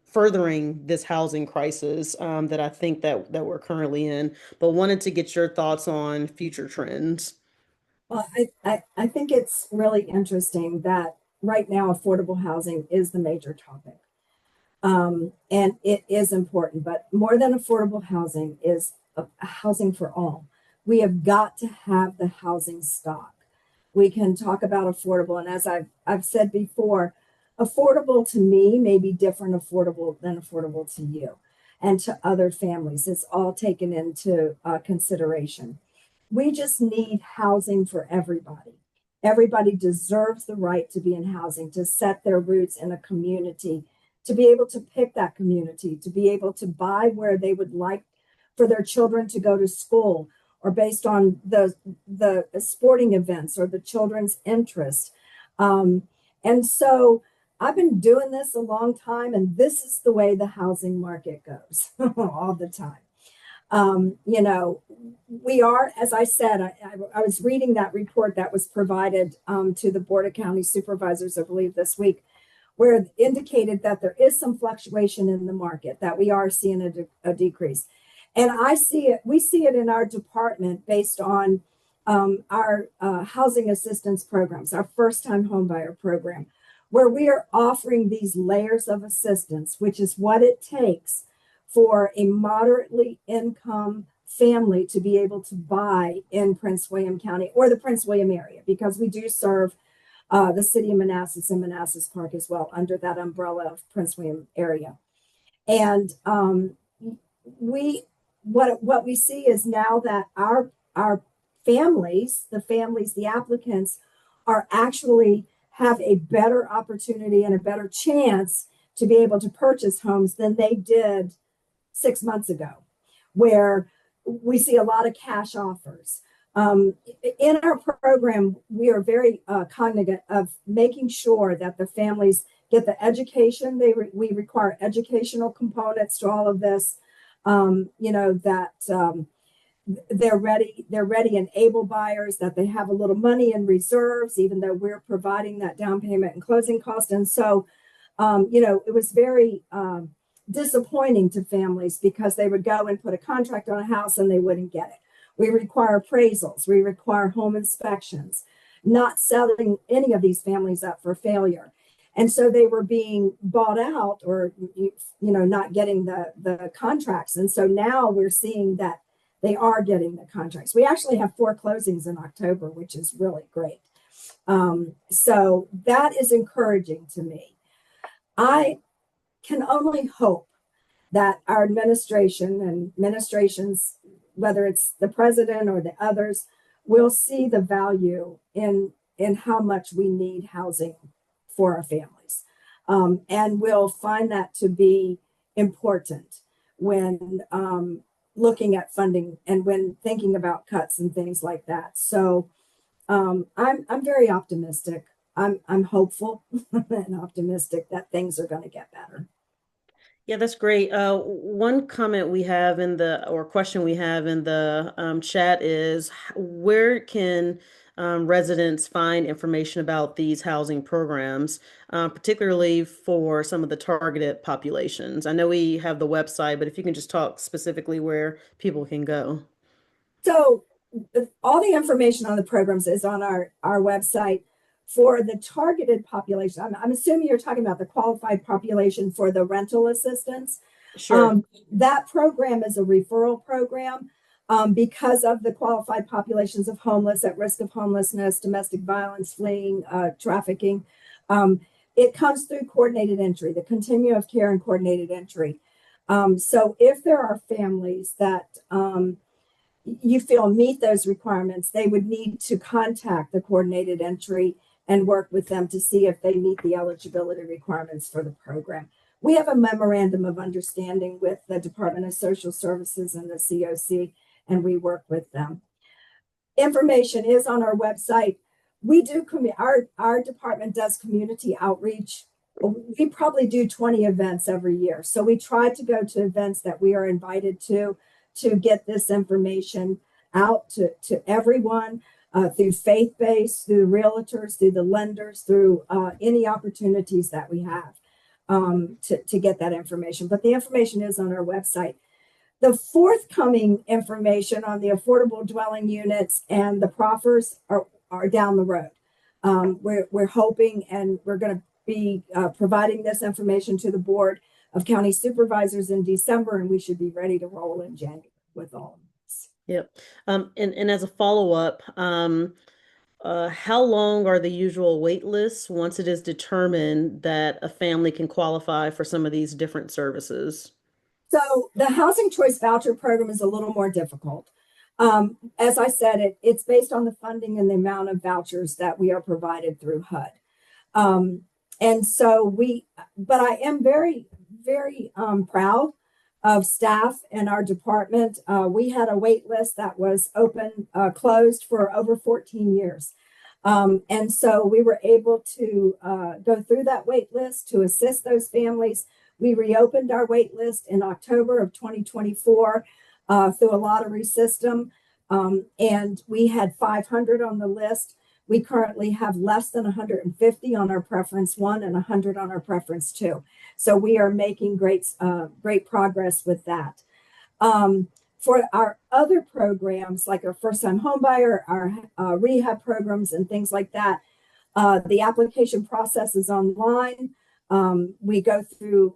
Speaker 2: furthering this housing crisis that I think that we're currently in. But wanted to get your thoughts on future trends.
Speaker 3: Well, I think it's really interesting that right now affordable housing is the major topic. And it is important, but more than affordable housing is a housing for all. We have got to have the housing stock. We can talk about affordable, and as I've said before, affordable to me may be different affordable than affordable to you and to other families. It's all taken into consideration. We just need housing for everybody. Everybody deserves the right to be in housing, to set their roots in a community, to be able to pick that community, to be able to buy where they would like for their children to go to school, or based on the sporting events or the children's interest. And so I've been doing this a long time, and this is the way the housing market goes all the time. You know, we are, as I said, I was reading that report that was provided to the Board of County Supervisors, I believe, this week, where it indicated that there is some fluctuation in the market, that we are seeing a decrease. And I see it, we see it in our department based on our housing assistance programs, our first-time homebuyer program, where we are offering these layers of assistance, which is what it takes for a moderately income family to be able to buy in Prince William County or the Prince William area, because we do serve the city of Manassas and Manassas Park as well under that umbrella of Prince William area. And what we see is now that our families, the applicants, are actually have a better opportunity and a better chance to be able to purchase homes than they did 6 months ago, where we see a lot of cash offers. In our program, we are very cognizant of making sure that the families get the education. We require educational components to all of this. You know, that they're ready and able buyers, that they have a little money in reserves, even though we're providing that down payment and closing cost. And so, you know, it was very disappointing to families because they would go and put a contract on a house and they wouldn't get it. We require appraisals, we require home inspections, not selling any of these families up for failure. And so they were being bought out, or, you know, not getting the contracts. And so now we're seeing that they are getting the contracts. We actually have 4 closings in October, which is really great. So that is encouraging to me. I can only hope that our administration and administrations, whether it's the president or the others, will see the value in how much we need housing for our families, and will find that to be important when looking at funding and when thinking about cuts and things like that. So I'm very optimistic. I'm hopeful and optimistic that things are going to get better.
Speaker 2: Yeah, that's great. One comment we have or question we have in the chat is, where can residents find information about these housing programs, particularly for some of the targeted populations? I know we have the website, but if you can just talk specifically where people can go.
Speaker 3: So all the information on the programs is on our website. For the targeted population, I'm assuming you're talking about the qualified population for the rental assistance.
Speaker 2: Sure.
Speaker 3: That program is a referral program because of the qualified populations of homeless, at risk of homelessness, domestic violence, fleeing, trafficking. It comes through coordinated entry, the continuum of care and coordinated entry. So if there are families that you feel meet those requirements, they would need to contact the coordinated entry and work with them to see if they meet the eligibility requirements for the program. We have a memorandum of understanding with the Department of Social Services and the COC, and we work with them. Information is on our website. We do, our department does community outreach. We probably do 20 events every year. So we try to go to events that we are invited to get this information out to everyone. through faith-based, through realtors, through the lenders, through any opportunities that we have to get that information. But the information is on our website. The forthcoming information on the affordable dwelling units and the proffers are down the road. We're hoping, and we're going to be providing this information to the Board of County Supervisors in December, and we should be ready to roll in January with all of this.
Speaker 2: Yep. And as a follow-up, how long are the usual wait lists once it is determined that a family can qualify for some of these different services?
Speaker 3: So the Housing Choice Voucher Program is a little more difficult. As I said, it's based on the funding and the amount of vouchers that we are provided through HUD. And so but I am very, very proud of staff in our department. We had a wait list that was closed for over 14 years. And so we were able to go through that wait list to assist those families. We reopened our wait list in October of 2024 through a lottery system. And we had 500 on the list. We currently have less than 150 on our preference 1 and 100 on our preference 2. So we are making great progress with that. For our other programs, like our first-time homebuyer, our rehab programs and things like that, the application process is online. We go through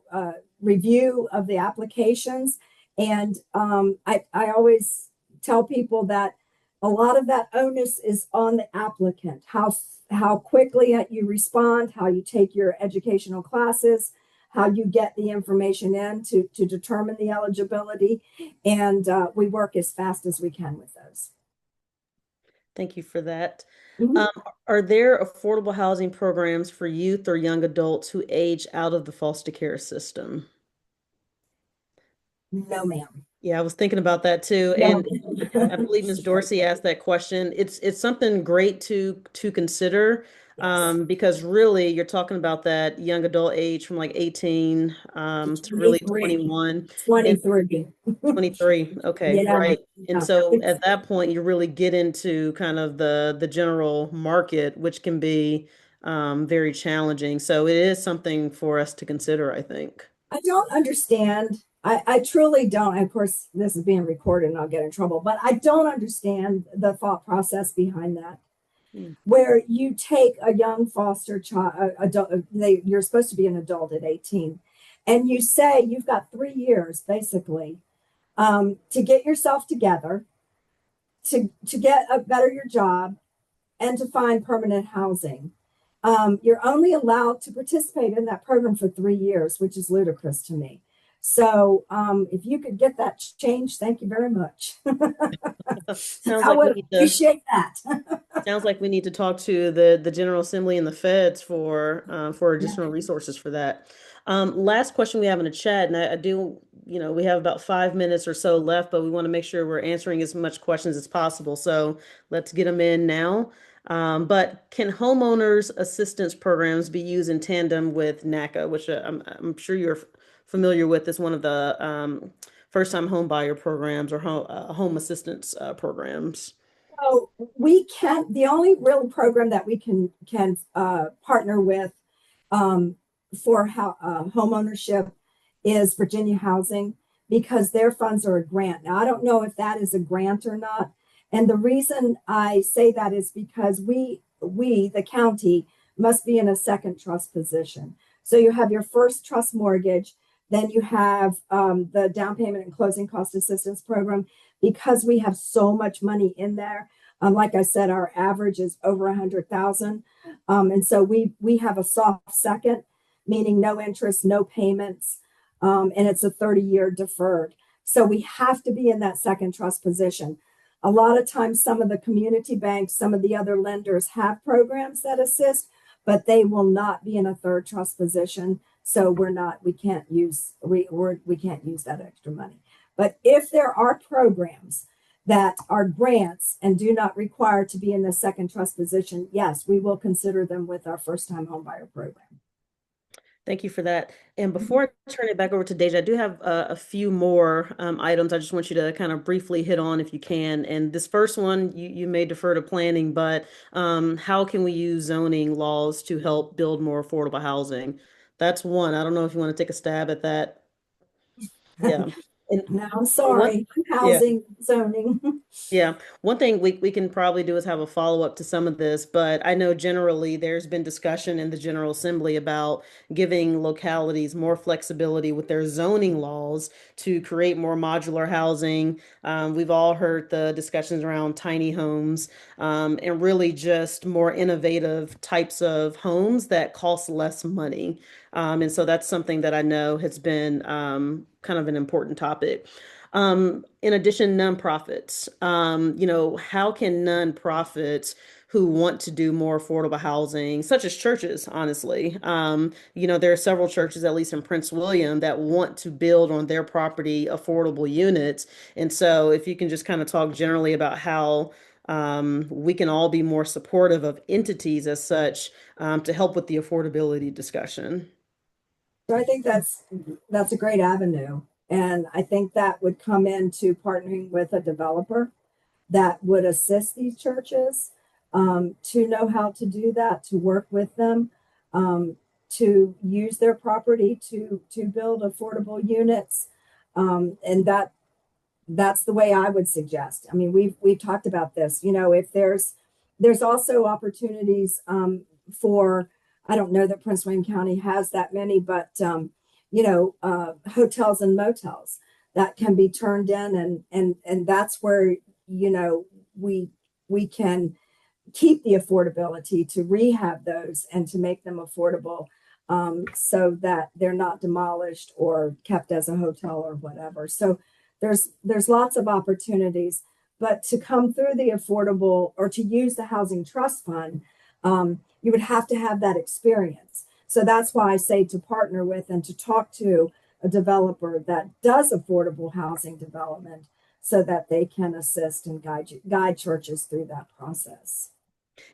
Speaker 3: review of the applications. And I always tell people that a lot of that onus is on the applicant, how quickly you respond, how you take your educational classes, how you get the information in to determine the eligibility. And we work as fast as we can with those.
Speaker 2: Thank you for that.
Speaker 3: Mm-hmm.
Speaker 2: Are there affordable housing programs for youth or young adults who age out of the foster care system?
Speaker 3: No, ma'am.
Speaker 2: Yeah, I was thinking about that too.
Speaker 3: No.
Speaker 2: And I believe Ms. Dorsey asked that question. It's something great to consider,
Speaker 3: Yes.
Speaker 2: because really you're talking about that young adult age from like 18 to really 21.
Speaker 3: 23.
Speaker 2: 23. Okay,
Speaker 3: Yeah.
Speaker 2: right. And
Speaker 3: Yeah.
Speaker 2: so at that point, you really get into kind of the general market, which can be very challenging. So it is something for us to consider, I think.
Speaker 3: I don't understand. I truly don't. Of course, this is being recorded and I'll get in trouble, but I don't understand the thought process behind that. Where you take a young foster child, you're supposed to be an adult at 18, and you say you've got 3 years basically to get yourself together, to better your job, and to find permanent housing. You're only allowed to participate in that program for 3 years, which is ludicrous to me. So if you could get that changed, thank you very much. I would appreciate that.
Speaker 2: Sounds like we need to talk to the General Assembly and the feds for additional resources for that. Last question we have in the chat, and I do, we have about 5 minutes or so left, but we want to make sure we're answering as much questions as possible. So let's get them in now. But can homeowners assistance programs be used in tandem with NACA, which I'm sure you're familiar with as one of the first-time home buyer programs or home assistance programs?
Speaker 3: So we can't. The only real program that we can partner with for home ownership is Virginia Housing, because their funds are a grant. Now I don't know if that is a grant or not. And the reason I say that is because we, the county, must be in a second trust position. So you have your first trust mortgage, then you have the down payment and closing cost assistance program. Because we have so much money in there, like I said, our average is over 100,000, and so we have a soft second, meaning no interest, no payments, and it's a 30-year deferred. So we have to be in that second trust position. A lot of times, some of the community banks, some of the other lenders have programs that assist, but they will not be in a third trust position. So we can't use that extra money. But if there are programs that are grants and do not require to be in the second trust position, yes, we will consider them with our first-time homebuyer program.
Speaker 2: Thank you for that. And before I turn it back over to Deja, I do have a few more items I just want you to kind of briefly hit on if you can. And this first one, you may defer to planning, but how can we use zoning laws to help build more affordable housing? That's one. I don't know if you want to take a stab at that. Yeah. And
Speaker 3: No, I'm
Speaker 2: one,
Speaker 3: sorry.
Speaker 2: yeah.
Speaker 3: Housing, zoning.
Speaker 2: Yeah, one thing we can probably do is have a follow-up to some of this, but I know generally there's been discussion in the General Assembly about giving localities more flexibility with their zoning laws to create more modular housing. We've all heard the discussions around tiny homes, and really just more innovative types of homes that cost less money. And so that's something that I know has been kind of an important topic. In addition, nonprofits. How can nonprofits who want to do more affordable housing, such as churches, honestly, there are several churches, at least in Prince William, that want to build on their property affordable units. And so, if you can just kind of talk generally about how we can all be more supportive of entities as such to help with the affordability discussion.
Speaker 3: So I think that's a great avenue. And I think that would come into partnering with a developer that would assist these churches to know how to do that, to work with them, to use their property to build affordable units. And that's the way I would suggest. I mean, we've talked about this. If there's also opportunities for, I don't know that Prince William County has that many, but hotels and motels that can be turned in, and that's where we we can keep the affordability to rehab those and to make them affordable, so that they're not demolished or kept as a hotel or whatever. So there's lots of opportunities, but to come through the affordable or to use the housing trust fund, you would have to have that experience. So that's why I say to partner with and to talk to a developer that does affordable housing development so that they can assist and guide churches through that process.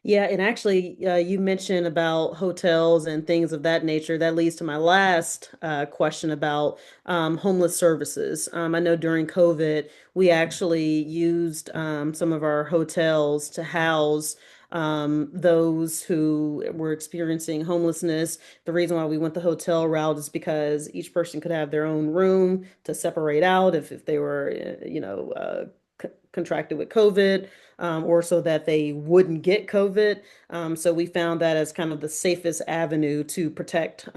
Speaker 2: Yeah, and actually, you mentioned about hotels and things of that nature. That leads to my last question about homeless services. I know during COVID, we actually used some of our hotels to house those who were experiencing homelessness. The reason why we went the hotel route is because each person could have their own room to separate out if they were, contracted with COVID, or so that they wouldn't get COVID. So we found that as kind of the safest avenue to protect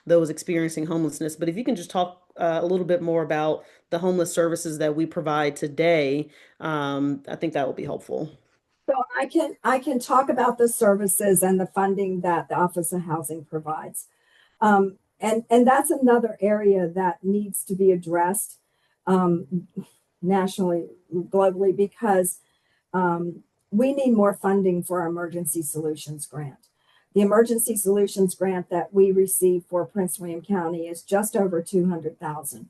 Speaker 2: those experiencing homelessness. But if you can just talk a little bit more about the homeless services that we provide today, I think that would be helpful.
Speaker 3: So I can talk about the services and the funding that the Office of Housing provides. And that's another area that needs to be addressed nationally, globally, because we need more funding for our emergency solutions grant. The emergency solutions grant that we receive for Prince William County is just over 200,000.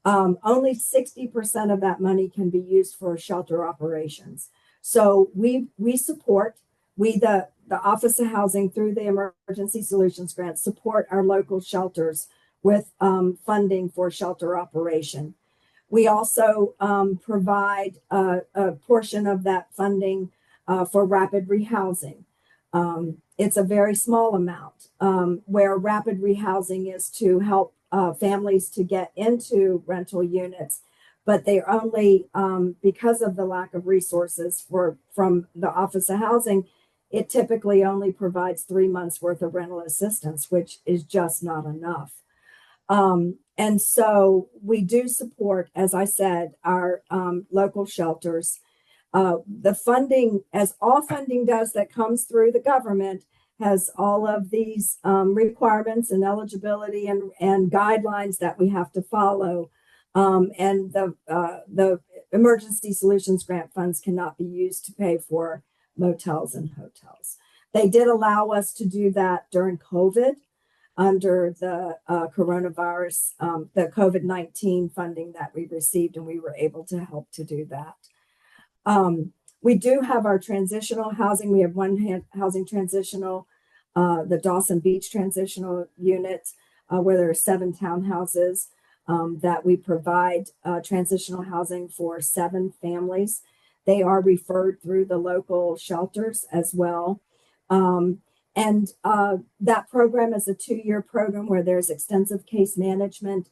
Speaker 3: Only 60% of that money can be used for shelter operations. So we support, the Office of Housing through the Emergency Solutions Grant support our local shelters with funding for shelter operation. We also provide a portion of that funding for rapid rehousing. It's a very small amount, where rapid rehousing is to help families to get into rental units, but they're only, because of the lack of resources from the Office of Housing, it typically only provides 3 months worth of rental assistance, which is just not enough. And so we do support, as I said, our local shelters. The funding, as all funding does that comes through the government, has all of these requirements and eligibility and guidelines that we have to follow. And the Emergency Solutions Grant funds cannot be used to pay for motels and hotels. They did allow us to do that during COVID under the coronavirus, the COVID-19 funding that we received, and we were able to help to do that. We do have our transitional housing. We have one housing transitional the Dawson Beach Transitional Unit, where there are 7 townhouses that we provide transitional housing for 7 families. They are referred through the local shelters as well. And that program is a 2-year program where there's extensive case management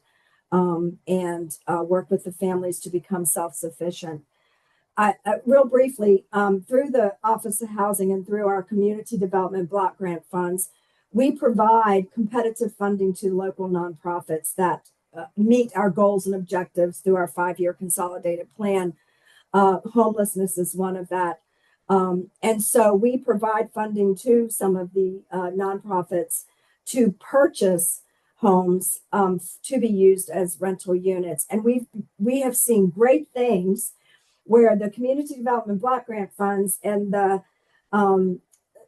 Speaker 3: and work with the families to become self-sufficient. Real briefly, through the Office of Housing and through our community development block grant funds, we provide competitive funding to local nonprofits that meet our goals and objectives through our 5-year consolidated plan. Homelessness is one of that. And so we provide funding to some of the nonprofits to purchase homes to be used as rental units. And we have seen great things where the community development block grant funds and the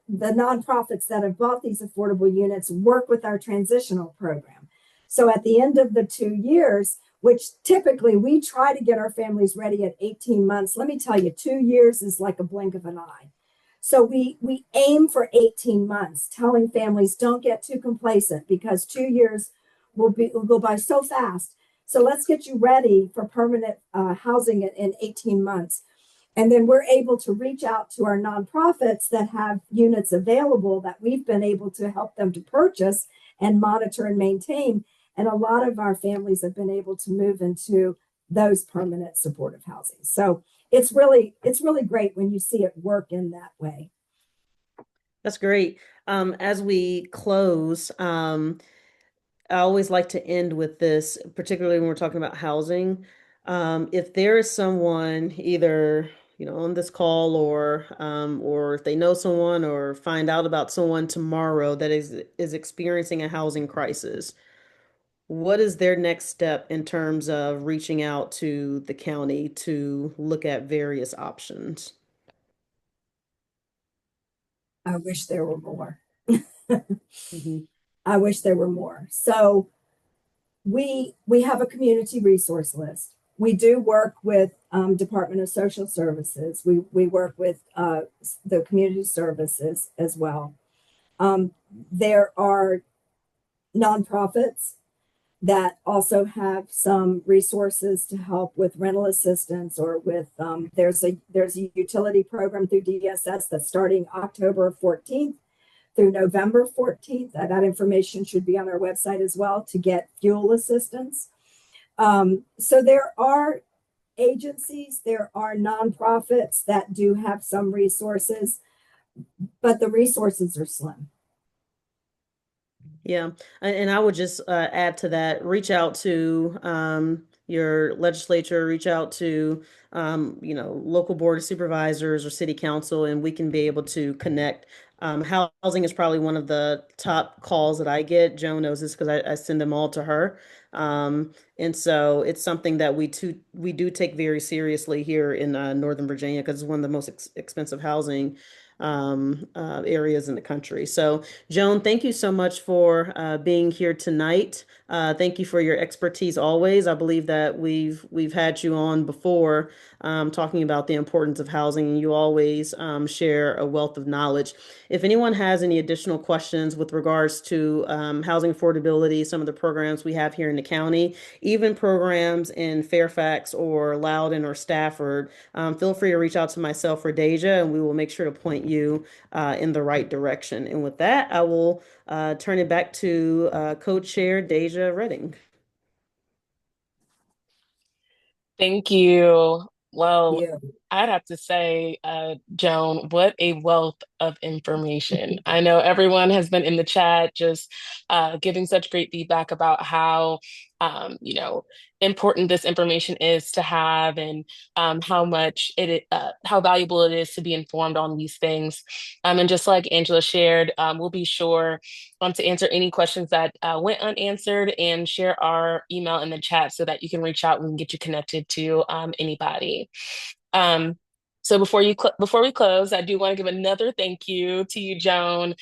Speaker 3: nonprofits that have bought these affordable units work with our transitional program. So at the end of the 2 years, which typically we try to get our families ready at 18 months, let me tell you, 2 years is like a blink of an eye. So we aim for 18 months, telling families don't get too complacent because 2 years will go by so fast. So let's get you ready for permanent housing in 18 months. And then we're able to reach out to our nonprofits that have units available that we've been able to help them to purchase and monitor and maintain. And a lot of our families have been able to move into those permanent supportive housing. So it's really great when you see it work in that way.
Speaker 2: That's great. As we close, I always like to end with this, particularly when we're talking about housing. If there is someone either, on this call or if they know someone or find out about someone tomorrow that is experiencing a housing crisis, what is their next step in terms of reaching out to the county to look at various options?
Speaker 3: I wish there were more.
Speaker 2: Mhm.
Speaker 3: I wish there were more. So we have a community resource list. We do work with Department of Social Services. We work with the community services as well. There are nonprofits that also have some resources to help with rental assistance or with there's a utility program through DSS that's starting October 14th through November 14th. That information should be on our website as well to get fuel assistance. So there are agencies, there are nonprofits that do have some resources, but the resources are slim.
Speaker 2: Yeah, and I would just add to that, reach out to your legislature, reach out to local board of supervisors or city council, and we can be able to connect. Housing is probably one of the top calls that I get. Joan knows this because I send them all to her. And so it's something that we do take very seriously here in Northern Virginia because it's one of the most expensive housing areas in the country. So, Joan, thank you so much for being here tonight. Thank you for your expertise always. I believe that we've had you on before talking about the importance of housing, and you always share a wealth of knowledge. If anyone has any additional questions with regards to housing affordability, some of the programs we have here in the county, even programs in Fairfax or Loudoun or Stafford, feel free to reach out to myself or Deja, and we will make sure to point you in the right direction. And with that, I will turn it back to Co-Chair Deja Redding.
Speaker 1: Thank you. Well,
Speaker 3: Yeah.
Speaker 1: I'd have to say, Joan, what a wealth of information. I know everyone has been in the chat just giving such great feedback about how, important this information is to have and how valuable it is to be informed on these things. And just like Angela shared, we'll be sure to answer any questions that went unanswered and share our email in the chat so that you can reach out and get you connected to anybody. Um, So before we close, I do want to give another thank you to you, Joan,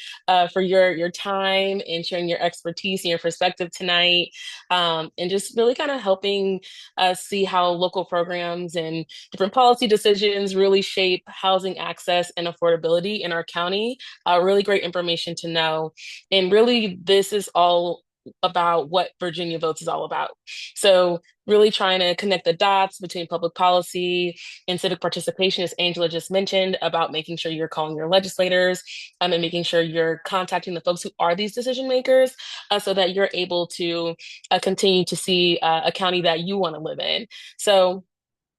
Speaker 1: for your time and sharing your expertise and your perspective tonight, and just really kind of helping us see how local programs and different policy decisions really shape housing access and affordability in our county. Really great information to know, and really this is all about what Virginia Votes is all about. So really trying to connect the dots between public policy and civic participation, as Angela just mentioned, about making sure you're calling your legislators, and making sure you're contacting the folks who are these decision makers, so that you're able to continue to see a county that you want to live in. So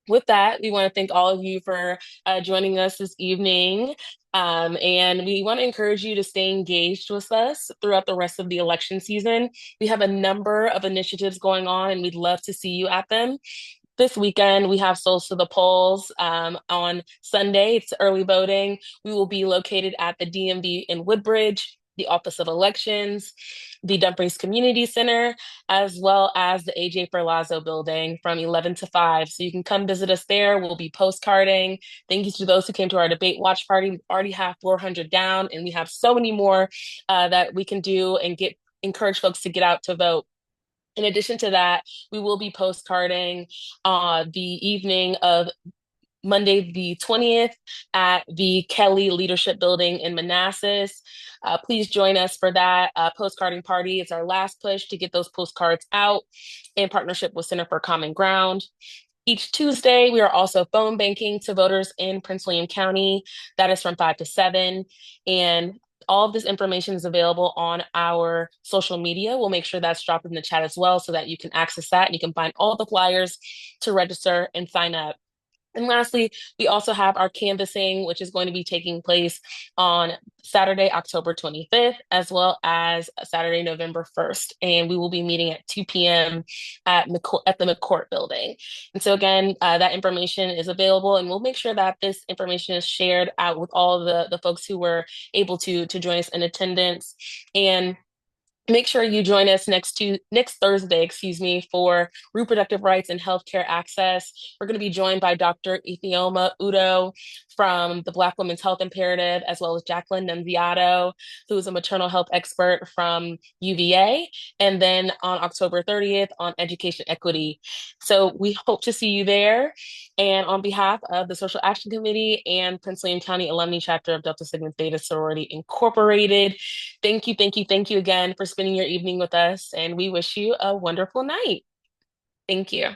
Speaker 1: with that, we want to thank all of you for joining us this evening. And we want to encourage you to stay engaged with us throughout the rest of the election season. We have a number of initiatives going on, and we'd love to see you at them. This weekend, we have Souls to the Polls. On Sunday, it's early voting. We will be located at the DMV in Woodbridge, the Office of Elections, the Dumfries Community Center, as well as the AJ Ferlazzo building from 11 to 5. So you can come visit us there. We'll be postcarding. Thank you to those who came to our debate watch party. We already have 400 down, and we have so many more that we can do and encourage folks to get out to vote. In addition to that, we will be postcarding the evening of Monday, the 20th, at the Kelly Leadership Building in Manassas. Please join us for that postcarding party. It's our last push to get those postcards out in partnership with Center for Common Ground. Each Tuesday, we are also phone banking to voters in Prince William County. That is from 5 to 7. And all of this information is available on our social media. We'll make sure that's dropped in the chat as well so that you can access that and you can find all the flyers to register and sign up. And lastly, we also have our canvassing, which is going to be taking place on Saturday, October 25th, as well as Saturday, November 1st. And we will be meeting at 2 p.m. at the McCourt building. And so again, that information is available, and we'll make sure that this information is shared out with all the folks who were able to join us in attendance. And make sure you join us next Thursday, for reproductive rights and healthcare access. We're going to be joined by Dr. Ethioma Udo from the Black Women's Health Imperative, as well as Jacqueline Nunziato, who is a maternal health expert from UVA, and then on October 30th on education equity. So we hope to see you there. And on behalf of the Social Action Committee and Prince William County Alumni Chapter of Delta Sigma Theta Sorority Incorporated, thank you, thank you, thank you again for spending your evening with us, and we wish you a wonderful night. Thank you.